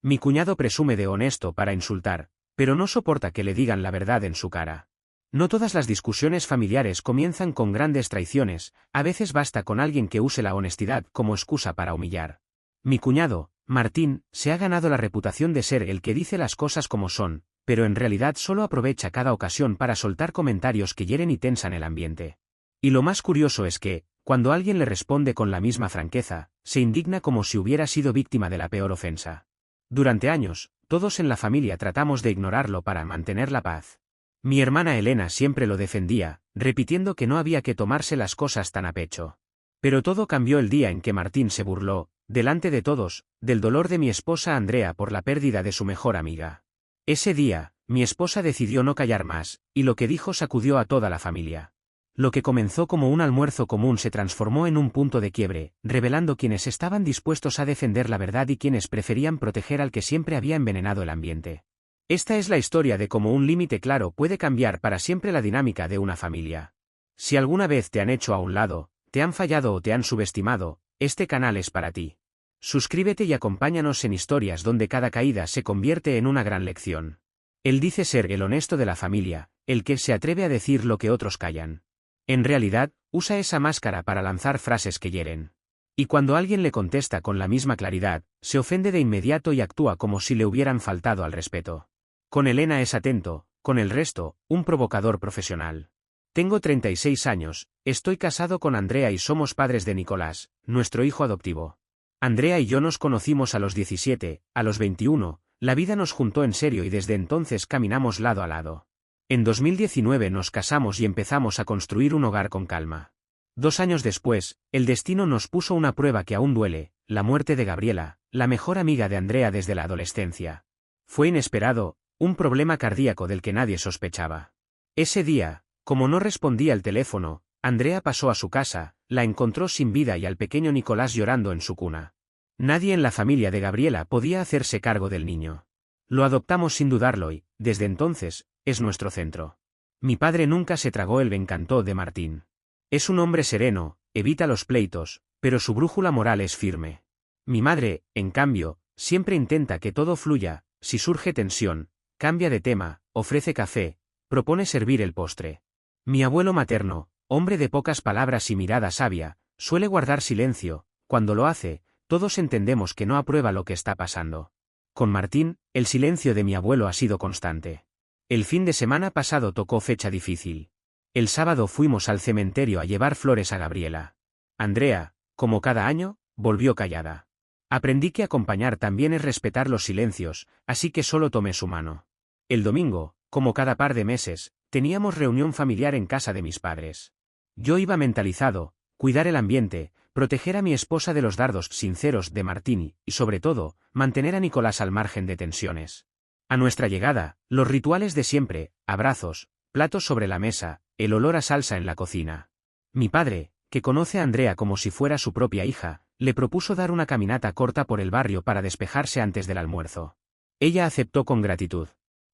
Mi cuñado presume de honesto para insultar, pero no soporta que le digan la verdad en su cara. No todas las discusiones familiares comienzan con grandes traiciones, a veces basta con alguien que use la honestidad como excusa para humillar. Mi cuñado, Martín, se ha ganado la reputación de ser el que dice las cosas como son, pero en realidad solo aprovecha cada ocasión para soltar comentarios que hieren y tensan el ambiente. Y lo más curioso es que, cuando alguien le responde con la misma franqueza, se indigna como si hubiera sido víctima de la peor ofensa. Durante años, todos en la familia tratamos de ignorarlo para mantener la paz. Mi hermana Elena siempre lo defendía, repitiendo que no había que tomarse las cosas tan a pecho. Pero todo cambió el día en que Martín se burló, delante de todos, del dolor de mi esposa Andrea por la pérdida de su mejor amiga. Ese día, mi esposa decidió no callar más, y lo que dijo sacudió a toda la familia. Lo que comenzó como un almuerzo común se transformó en un punto de quiebre, revelando quienes estaban dispuestos a defender la verdad y quienes preferían proteger al que siempre había envenenado el ambiente. Esta es la historia de cómo un límite claro puede cambiar para siempre la dinámica de una familia. Si alguna vez te han hecho a un lado, te han fallado o te han subestimado, este canal es para ti. Suscríbete y acompáñanos en historias donde cada caída se convierte en una gran lección. Él dice ser el honesto de la familia, el que se atreve a decir lo que otros callan. En realidad, usa esa máscara para lanzar frases que hieren. Y cuando alguien le contesta con la misma claridad, se ofende de inmediato y actúa como si le hubieran faltado al respeto. Con Elena es atento, con el resto, un provocador profesional. Tengo 36 años, estoy casado con Andrea y somos padres de Nicolás, nuestro hijo adoptivo. Andrea y yo nos conocimos a los 17, a los 21, la vida nos juntó en serio y desde entonces caminamos lado a lado. En 2019 nos casamos y empezamos a construir un hogar con calma. 2 años después, el destino nos puso una prueba que aún duele, la muerte de Gabriela, la mejor amiga de Andrea desde la adolescencia. Fue inesperado, un problema cardíaco del que nadie sospechaba. Ese día, como no respondía el teléfono, Andrea pasó a su casa, la encontró sin vida y al pequeño Nicolás llorando en su cuna. Nadie en la familia de Gabriela podía hacerse cargo del niño. Lo adoptamos sin dudarlo y, desde entonces, es nuestro centro. Mi padre nunca se tragó el encantó de Martín. Es un hombre sereno, evita los pleitos, pero su brújula moral es firme. Mi madre, en cambio, siempre intenta que todo fluya, si surge tensión, cambia de tema, ofrece café, propone servir el postre. Mi abuelo materno, hombre de pocas palabras y mirada sabia, suele guardar silencio, cuando lo hace, todos entendemos que no aprueba lo que está pasando. Con Martín, el silencio de mi abuelo ha sido constante. El fin de semana pasado tocó fecha difícil. El sábado fuimos al cementerio a llevar flores a Gabriela. Andrea, como cada año, volvió callada. Aprendí que acompañar también es respetar los silencios, así que solo tomé su mano. El domingo, como cada par de meses, teníamos reunión familiar en casa de mis padres. Yo iba mentalizado, cuidar el ambiente, proteger a mi esposa de los dardos sinceros de Martín y, sobre todo, mantener a Nicolás al margen de tensiones. A nuestra llegada, los rituales de siempre, abrazos, platos sobre la mesa, el olor a salsa en la cocina. Mi padre, que conoce a Andrea como si fuera su propia hija, le propuso dar una caminata corta por el barrio para despejarse antes del almuerzo. Ella aceptó con gratitud.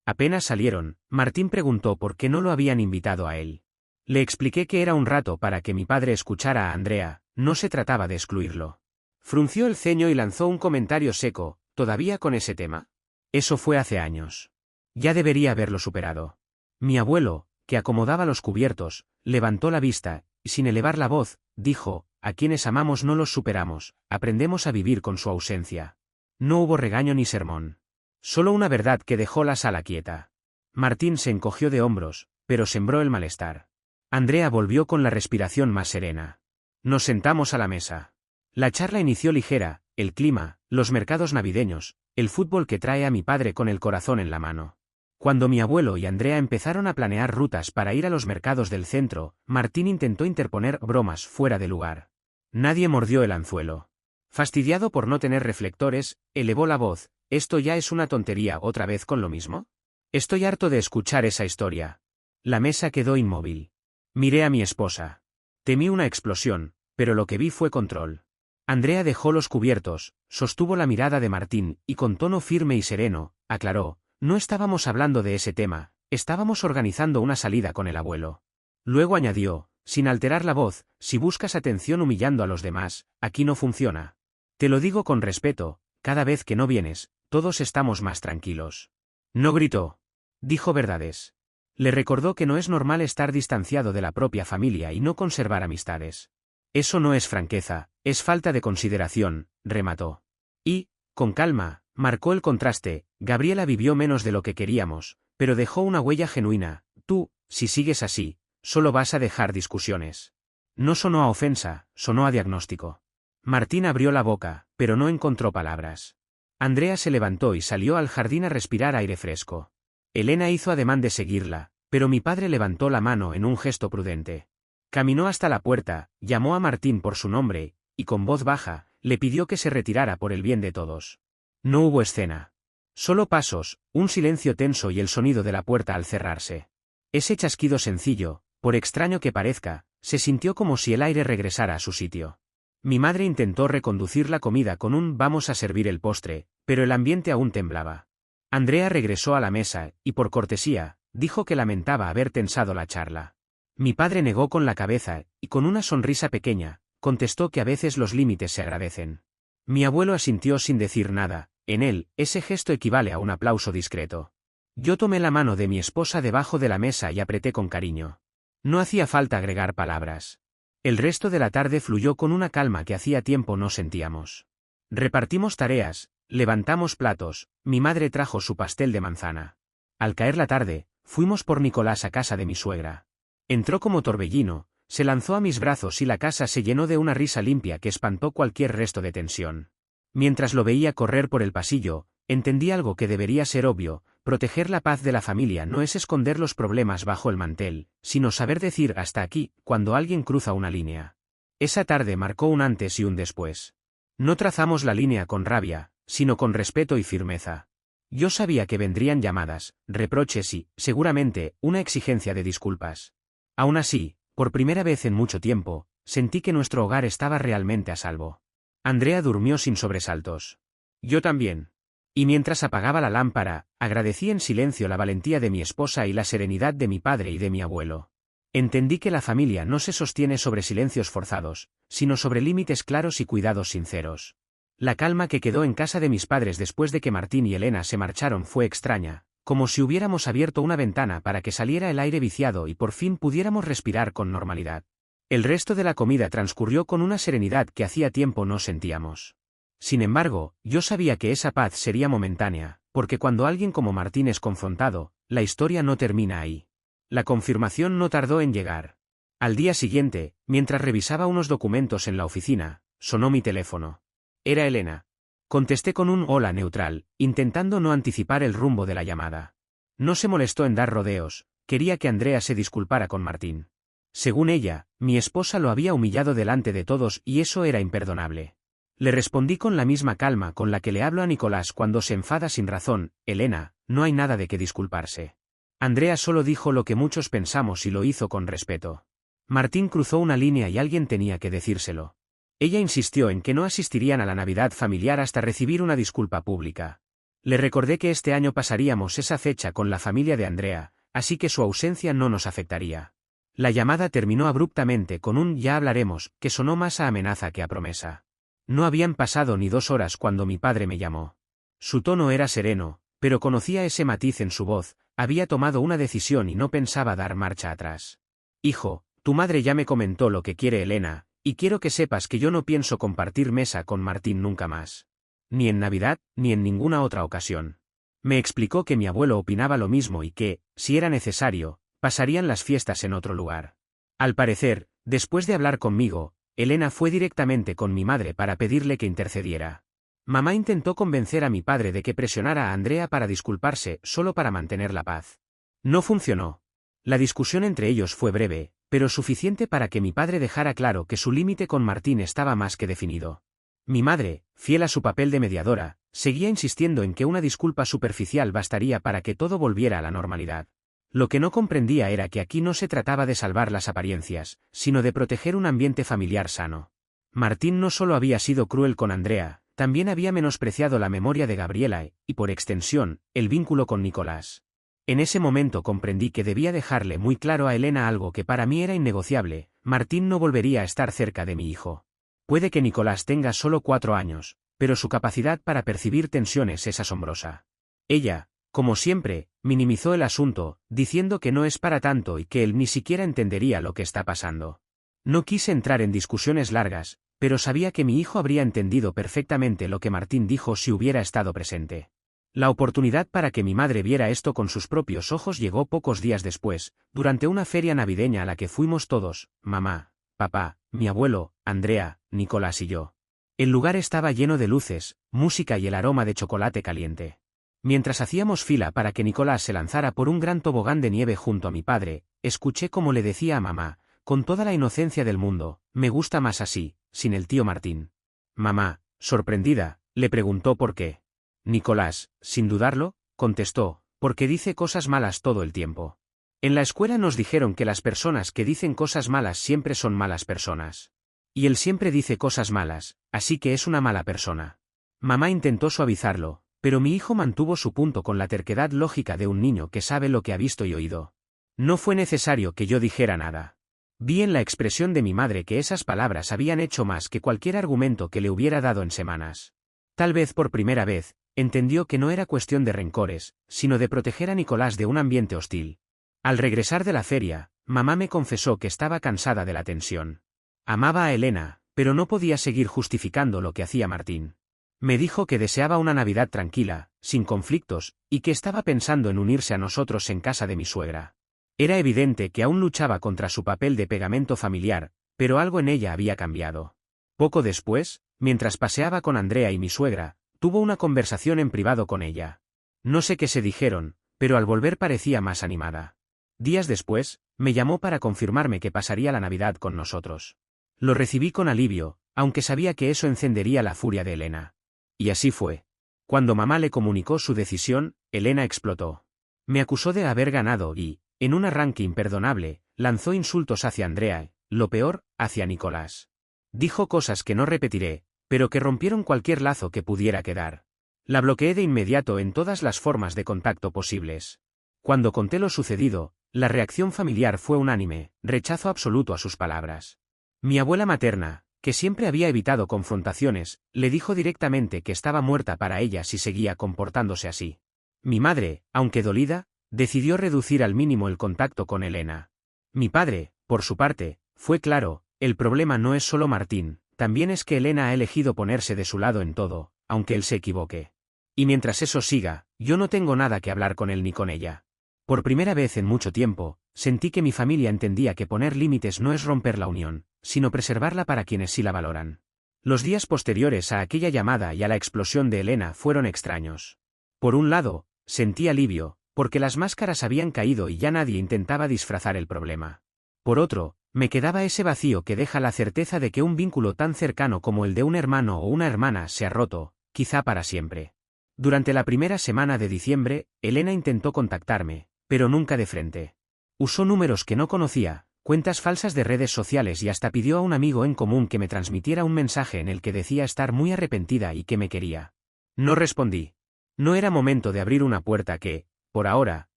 Apenas salieron, Martín preguntó por qué no lo habían invitado a él. Le expliqué que era un rato para que mi padre escuchara a Andrea, no se trataba de excluirlo. Frunció el ceño y lanzó un comentario seco, ¿todavía con ese tema? Eso fue hace años. Ya debería haberlo superado. Mi abuelo, que acomodaba los cubiertos, levantó la vista, y sin elevar la voz, dijo, a quienes amamos no los superamos, aprendemos a vivir con su ausencia. No hubo regaño ni sermón. Solo una verdad que dejó la sala quieta. Martín se encogió de hombros, pero sembró el malestar. Andrea volvió con la respiración más serena. Nos sentamos a la mesa. La charla inició ligera, el clima, los mercados navideños, el fútbol que trae a mi padre con el corazón en la mano. Cuando mi abuelo y Andrea empezaron a planear rutas para ir a los mercados del centro, Martín intentó interponer bromas fuera de lugar. Nadie mordió el anzuelo. Fastidiado por no tener reflectores, elevó la voz, ¿esto ya es una tontería otra vez con lo mismo? Estoy harto de escuchar esa historia. La mesa quedó inmóvil. Miré a mi esposa. Temí una explosión, pero lo que vi fue control. Andrea dejó los cubiertos, sostuvo la mirada de Martín y con tono firme y sereno, aclaró, no estábamos hablando de ese tema, estábamos organizando una salida con el abuelo. Luego añadió, sin alterar la voz, si buscas atención humillando a los demás, aquí no funciona. Te lo digo con respeto, cada vez que no vienes, todos estamos más tranquilos. No gritó. Dijo verdades. Le recordó que no es normal estar distanciado de la propia familia y no conservar amistades. Eso no es franqueza, es falta de consideración, remató. Y, con calma, marcó el contraste. Gabriela vivió menos de lo que queríamos, pero dejó una huella genuina. Tú, si sigues así, solo vas a dejar discusiones. No sonó a ofensa, sonó a diagnóstico. Martín abrió la boca, pero no encontró palabras. Andrea se levantó y salió al jardín a respirar aire fresco. Elena hizo ademán de seguirla, pero mi padre levantó la mano en un gesto prudente. Caminó hasta la puerta, llamó a Martín por su nombre, y con voz baja, le pidió que se retirara por el bien de todos. No hubo escena. Solo pasos, un silencio tenso y el sonido de la puerta al cerrarse. Ese chasquido sencillo, por extraño que parezca, se sintió como si el aire regresara a su sitio. Mi madre intentó reconducir la comida con un «vamos a servir el postre», pero el ambiente aún temblaba. Andrea regresó a la mesa, y por cortesía, dijo que lamentaba haber tensado la charla. Mi padre negó con la cabeza, y con una sonrisa pequeña, contestó que a veces los límites se agradecen. Mi abuelo asintió sin decir nada, en él, ese gesto equivale a un aplauso discreto. Yo tomé la mano de mi esposa debajo de la mesa y apreté con cariño. No hacía falta agregar palabras. El resto de la tarde fluyó con una calma que hacía tiempo no sentíamos. Repartimos tareas, levantamos platos, mi madre trajo su pastel de manzana. Al caer la tarde, fuimos por Nicolás a casa de mi suegra. Entró como torbellino, se lanzó a mis brazos y la casa se llenó de una risa limpia que espantó cualquier resto de tensión. Mientras lo veía correr por el pasillo, entendí algo que debería ser obvio: proteger la paz de la familia no es esconder los problemas bajo el mantel, sino saber decir hasta aquí cuando alguien cruza una línea. Esa tarde marcó un antes y un después. No trazamos la línea con rabia, sino con respeto y firmeza. Yo sabía que vendrían llamadas, reproches y, seguramente, una exigencia de disculpas. Aún así, por primera vez en mucho tiempo, sentí que nuestro hogar estaba realmente a salvo. Andrea durmió sin sobresaltos. Yo también. Y mientras apagaba la lámpara, agradecí en silencio la valentía de mi esposa y la serenidad de mi padre y de mi abuelo. Entendí que la familia no se sostiene sobre silencios forzados, sino sobre límites claros y cuidados sinceros. La calma que quedó en casa de mis padres después de que Martín y Elena se marcharon fue extraña, como si hubiéramos abierto una ventana para que saliera el aire viciado y por fin pudiéramos respirar con normalidad. El resto de la comida transcurrió con una serenidad que hacía tiempo no sentíamos. Sin embargo, yo sabía que esa paz sería momentánea, porque cuando alguien como Martín es confrontado, la historia no termina ahí. La confirmación no tardó en llegar. Al día siguiente, mientras revisaba unos documentos en la oficina, sonó mi teléfono. Era Elena. Contesté con un hola neutral, intentando no anticipar el rumbo de la llamada. No se molestó en dar rodeos, quería que Andrea se disculpara con Martín. Según ella, mi esposa lo había humillado delante de todos y eso era imperdonable. Le respondí con la misma calma con la que le hablo a Nicolás cuando se enfada sin razón: Elena, no hay nada de qué disculparse. Andrea solo dijo lo que muchos pensamos y lo hizo con respeto. Martín cruzó una línea y alguien tenía que decírselo. Ella insistió en que no asistirían a la Navidad familiar hasta recibir una disculpa pública. Le recordé que este año pasaríamos esa fecha con la familia de Andrea, así que su ausencia no nos afectaría. La llamada terminó abruptamente con un «ya hablaremos», que sonó más a amenaza que a promesa. No habían pasado ni 2 horas cuando mi padre me llamó. Su tono era sereno, pero conocía ese matiz en su voz: había tomado una decisión y no pensaba dar marcha atrás. «Hijo, tu madre ya me comentó lo que quiere Elena, y quiero que sepas que yo no pienso compartir mesa con Martín nunca más. Ni en Navidad, ni en ninguna otra ocasión». Me explicó que mi abuelo opinaba lo mismo y que, si era necesario, pasarían las fiestas en otro lugar. Al parecer, después de hablar conmigo, Elena fue directamente con mi madre para pedirle que intercediera. Mamá intentó convencer a mi padre de que presionara a Andrea para disculparse solo para mantener la paz. No funcionó. La discusión entre ellos fue breve, pero suficiente para que mi padre dejara claro que su límite con Martín estaba más que definido. Mi madre, fiel a su papel de mediadora, seguía insistiendo en que una disculpa superficial bastaría para que todo volviera a la normalidad. Lo que no comprendía era que aquí no se trataba de salvar las apariencias, sino de proteger un ambiente familiar sano. Martín no solo había sido cruel con Andrea, también había menospreciado la memoria de Gabriela y, por extensión, el vínculo con Nicolás. En ese momento comprendí que debía dejarle muy claro a Elena algo que para mí era innegociable: Martín no volvería a estar cerca de mi hijo. Puede que Nicolás tenga solo 4 años, pero su capacidad para percibir tensiones es asombrosa. Ella, como siempre, minimizó el asunto, diciendo que no es para tanto y que él ni siquiera entendería lo que está pasando. No quise entrar en discusiones largas, pero sabía que mi hijo habría entendido perfectamente lo que Martín dijo si hubiera estado presente. La oportunidad para que mi madre viera esto con sus propios ojos llegó pocos días después, durante una feria navideña a la que fuimos todos, mamá, papá, mi abuelo, Andrea, Nicolás y yo. El lugar estaba lleno de luces, música y el aroma de chocolate caliente. Mientras hacíamos fila para que Nicolás se lanzara por un gran tobogán de nieve junto a mi padre, escuché cómo le decía a mamá, con toda la inocencia del mundo, me gusta más así, sin el tío Martín. Mamá, sorprendida, le preguntó por qué. Nicolás, sin dudarlo, contestó, porque dice cosas malas todo el tiempo. En la escuela nos dijeron que las personas que dicen cosas malas siempre son malas personas. Y él siempre dice cosas malas, así que es una mala persona. Mamá intentó suavizarlo, pero mi hijo mantuvo su punto con la terquedad lógica de un niño que sabe lo que ha visto y oído. No fue necesario que yo dijera nada. Vi en la expresión de mi madre que esas palabras habían hecho más que cualquier argumento que le hubiera dado en semanas. Tal vez por primera vez, entendió que no era cuestión de rencores, sino de proteger a Nicolás de un ambiente hostil. Al regresar de la feria, mamá me confesó que estaba cansada de la tensión. Amaba a Elena, pero no podía seguir justificando lo que hacía Martín. Me dijo que deseaba una Navidad tranquila, sin conflictos, y que estaba pensando en unirse a nosotros en casa de mi suegra. Era evidente que aún luchaba contra su papel de pegamento familiar, pero algo en ella había cambiado. Poco después, mientras paseaba con Andrea y mi suegra, tuvo una conversación en privado con ella. No sé qué se dijeron, pero al volver parecía más animada. Días después, me llamó para confirmarme que pasaría la Navidad con nosotros. Lo recibí con alivio, aunque sabía que eso encendería la furia de Elena. Y así fue. Cuando mamá le comunicó su decisión, Elena explotó. Me acusó de haber ganado y, en un arranque imperdonable, lanzó insultos hacia Andrea, lo peor, hacia Nicolás. Dijo cosas que no repetiré, pero que rompieron cualquier lazo que pudiera quedar. La bloqueé de inmediato en todas las formas de contacto posibles. Cuando conté lo sucedido, la reacción familiar fue unánime, rechazo absoluto a sus palabras. Mi abuela materna, que siempre había evitado confrontaciones, le dijo directamente que estaba muerta para ella si seguía comportándose así. Mi madre, aunque dolida, decidió reducir al mínimo el contacto con Elena. Mi padre, por su parte, fue claro, el problema no es solo Martín, también es que Elena ha elegido ponerse de su lado en todo, aunque él se equivoque. Y mientras eso siga, yo no tengo nada que hablar con él ni con ella. Por primera vez en mucho tiempo, sentí que mi familia entendía que poner límites no es romper la unión, sino preservarla para quienes sí la valoran. Los días posteriores a aquella llamada y a la explosión de Elena fueron extraños. Por un lado, sentí alivio, porque las máscaras habían caído y ya nadie intentaba disfrazar el problema. Por otro, me quedaba ese vacío que deja la certeza de que un vínculo tan cercano como el de un hermano o una hermana se ha roto, quizá para siempre. Durante la primera semana de diciembre, Elena intentó contactarme, pero nunca de frente. Usó números que no conocía, cuentas falsas de redes sociales y hasta pidió a un amigo en común que me transmitiera un mensaje en el que decía estar muy arrepentida y que me quería. No respondí. No era momento de abrir una puerta que, por ahora,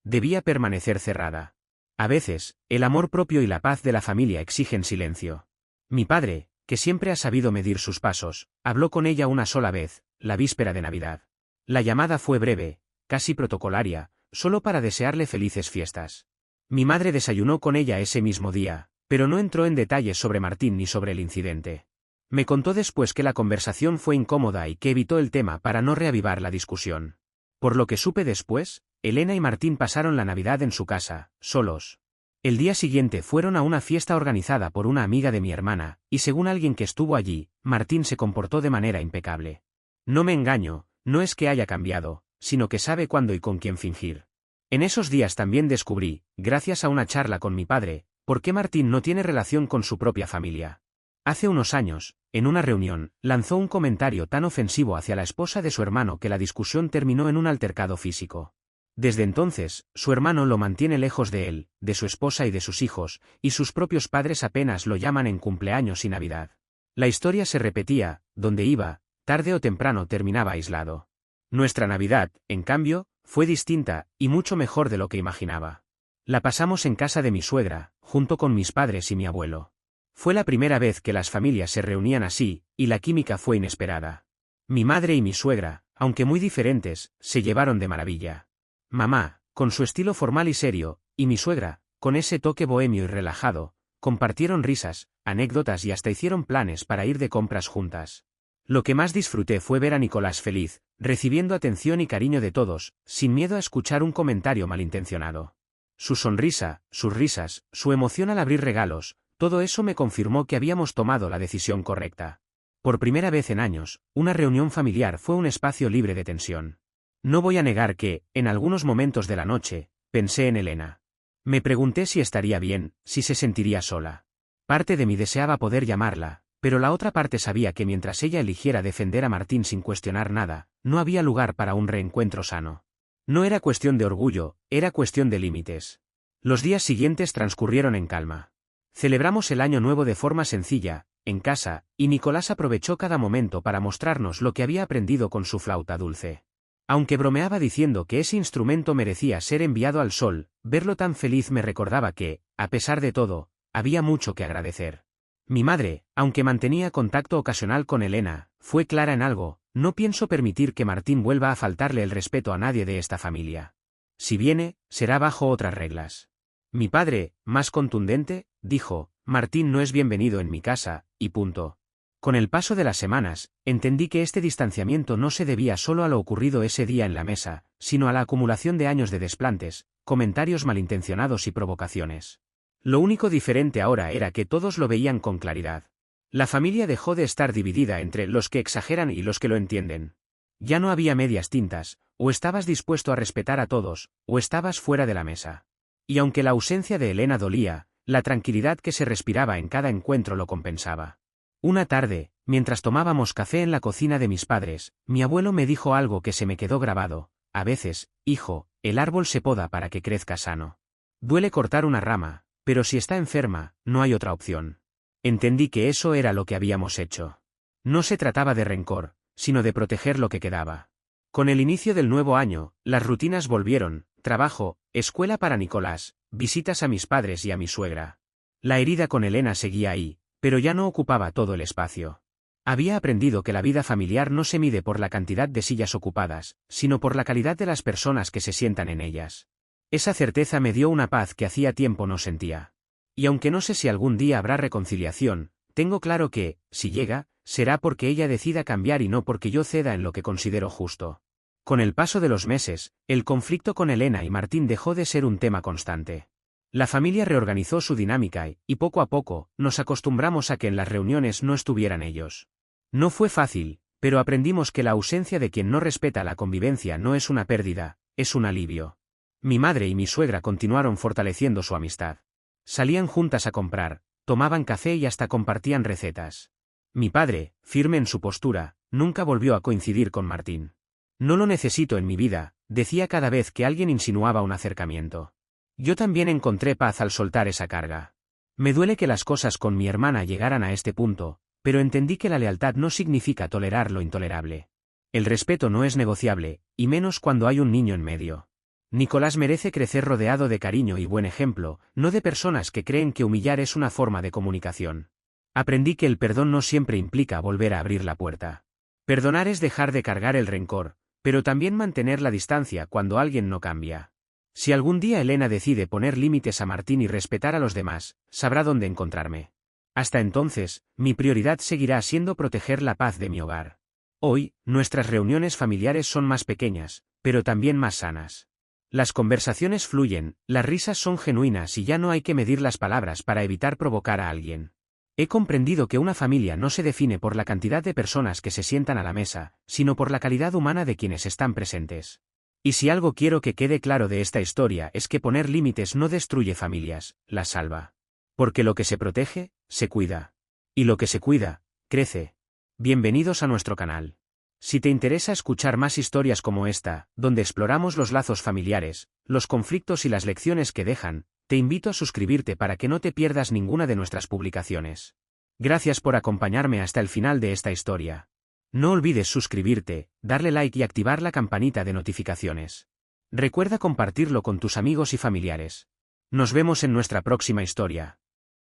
debía permanecer cerrada. A veces, el amor propio y la paz de la familia exigen silencio. Mi padre, que siempre ha sabido medir sus pasos, habló con ella una sola vez, la víspera de Navidad. La llamada fue breve, casi protocolaria, solo para desearle felices fiestas. Mi madre desayunó con ella ese mismo día, pero no entró en detalles sobre Martín ni sobre el incidente. Me contó después que la conversación fue incómoda y que evitó el tema para no reavivar la discusión. Por lo que supe después, Elena y Martín pasaron la Navidad en su casa, solos. El día siguiente fueron a una fiesta organizada por una amiga de mi hermana, y según alguien que estuvo allí, Martín se comportó de manera impecable. No me engaño, no es que haya cambiado, sino que sabe cuándo y con quién fingir. En esos días también descubrí, gracias a una charla con mi padre, por qué Martín no tiene relación con su propia familia. Hace unos años, en una reunión, lanzó un comentario tan ofensivo hacia la esposa de su hermano que la discusión terminó en un altercado físico. Desde entonces, su hermano lo mantiene lejos de él, de su esposa y de sus hijos, y sus propios padres apenas lo llaman en cumpleaños y Navidad. La historia se repetía, donde iba, tarde o temprano terminaba aislado. Nuestra Navidad, en cambio, fue distinta, y mucho mejor de lo que imaginaba. La pasamos en casa de mi suegra, junto con mis padres y mi abuelo. Fue la primera vez que las familias se reunían así, y la química fue inesperada. Mi madre y mi suegra, aunque muy diferentes, se llevaron de maravilla. Mamá, con su estilo formal y serio, y mi suegra, con ese toque bohemio y relajado, compartieron risas, anécdotas y hasta hicieron planes para ir de compras juntas. Lo que más disfruté fue ver a Nicolás feliz, recibiendo atención y cariño de todos, sin miedo a escuchar un comentario malintencionado. Su sonrisa, sus risas, su emoción al abrir regalos, todo eso me confirmó que habíamos tomado la decisión correcta. Por primera vez en años, una reunión familiar fue un espacio libre de tensión. No voy a negar que, en algunos momentos de la noche, pensé en Elena. Me pregunté si estaría bien, si se sentiría sola. Parte de mí deseaba poder llamarla, pero la otra parte sabía que mientras ella eligiera defender a Martín sin cuestionar nada, no había lugar para un reencuentro sano. No era cuestión de orgullo, era cuestión de límites. Los días siguientes transcurrieron en calma. Celebramos el año nuevo de forma sencilla, en casa, y Nicolás aprovechó cada momento para mostrarnos lo que había aprendido con su flauta dulce. Aunque bromeaba diciendo que ese instrumento merecía ser enviado al sol, verlo tan feliz me recordaba que, a pesar de todo, había mucho que agradecer. Mi madre, aunque mantenía contacto ocasional con Elena, fue clara en algo: no pienso permitir que Martín vuelva a faltarle el respeto a nadie de esta familia. Si viene, será bajo otras reglas. Mi padre, más contundente, dijo: Martín no es bienvenido en mi casa, y punto. Con el paso de las semanas, entendí que este distanciamiento no se debía solo a lo ocurrido ese día en la mesa, sino a la acumulación de años de desplantes, comentarios malintencionados y provocaciones. Lo único diferente ahora era que todos lo veían con claridad. La familia dejó de estar dividida entre los que exageran y los que lo entienden. Ya no había medias tintas: o estabas dispuesto a respetar a todos, o estabas fuera de la mesa. Y aunque la ausencia de Elena dolía, la tranquilidad que se respiraba en cada encuentro lo compensaba. Una tarde, mientras tomábamos café en la cocina de mis padres, mi abuelo me dijo algo que se me quedó grabado: a veces, hijo, el árbol se poda para que crezca sano. Duele cortar una rama, pero si está enferma, no hay otra opción. Entendí que eso era lo que habíamos hecho. No se trataba de rencor, sino de proteger lo que quedaba. Con el inicio del nuevo año, las rutinas volvieron: trabajo, escuela para Nicolás, visitas a mis padres y a mi suegra. La herida con Elena seguía ahí, pero ya no ocupaba todo el espacio. Había aprendido que la vida familiar no se mide por la cantidad de sillas ocupadas, sino por la calidad de las personas que se sientan en ellas. Esa certeza me dio una paz que hacía tiempo no sentía. Y aunque no sé si algún día habrá reconciliación, tengo claro que, si llega, será porque ella decida cambiar y no porque yo ceda en lo que considero justo. Con el paso de los meses, el conflicto con Elena y Martín dejó de ser un tema constante. La familia reorganizó su dinámica y poco a poco, nos acostumbramos a que en las reuniones no estuvieran ellos. No fue fácil, pero aprendimos que la ausencia de quien no respeta la convivencia no es una pérdida, es un alivio. Mi madre y mi suegra continuaron fortaleciendo su amistad. Salían juntas a comprar, tomaban café y hasta compartían recetas. Mi padre, firme en su postura, nunca volvió a coincidir con Martín. No lo necesito en mi vida, decía cada vez que alguien insinuaba un acercamiento. Yo también encontré paz al soltar esa carga. Me duele que las cosas con mi hermana llegaran a este punto, pero entendí que la lealtad no significa tolerar lo intolerable. El respeto no es negociable, y menos cuando hay un niño en medio. Nicolás merece crecer rodeado de cariño y buen ejemplo, no de personas que creen que humillar es una forma de comunicación. Aprendí que el perdón no siempre implica volver a abrir la puerta. Perdonar es dejar de cargar el rencor, pero también mantener la distancia cuando alguien no cambia. Si algún día Elena decide poner límites a Martín y respetar a los demás, sabrá dónde encontrarme. Hasta entonces, mi prioridad seguirá siendo proteger la paz de mi hogar. Hoy, nuestras reuniones familiares son más pequeñas, pero también más sanas. Las conversaciones fluyen, las risas son genuinas y ya no hay que medir las palabras para evitar provocar a alguien. He comprendido que una familia no se define por la cantidad de personas que se sientan a la mesa, sino por la calidad humana de quienes están presentes. Y si algo quiero que quede claro de esta historia es que poner límites no destruye familias, las salva. Porque lo que se protege, se cuida. Y lo que se cuida, crece. Bienvenidos a nuestro canal. Si te interesa escuchar más historias como esta, donde exploramos los lazos familiares, los conflictos y las lecciones que dejan, te invito a suscribirte para que no te pierdas ninguna de nuestras publicaciones. Gracias por acompañarme hasta el final de esta historia. No olvides suscribirte, darle like y activar la campanita de notificaciones. Recuerda compartirlo con tus amigos y familiares. Nos vemos en nuestra próxima historia.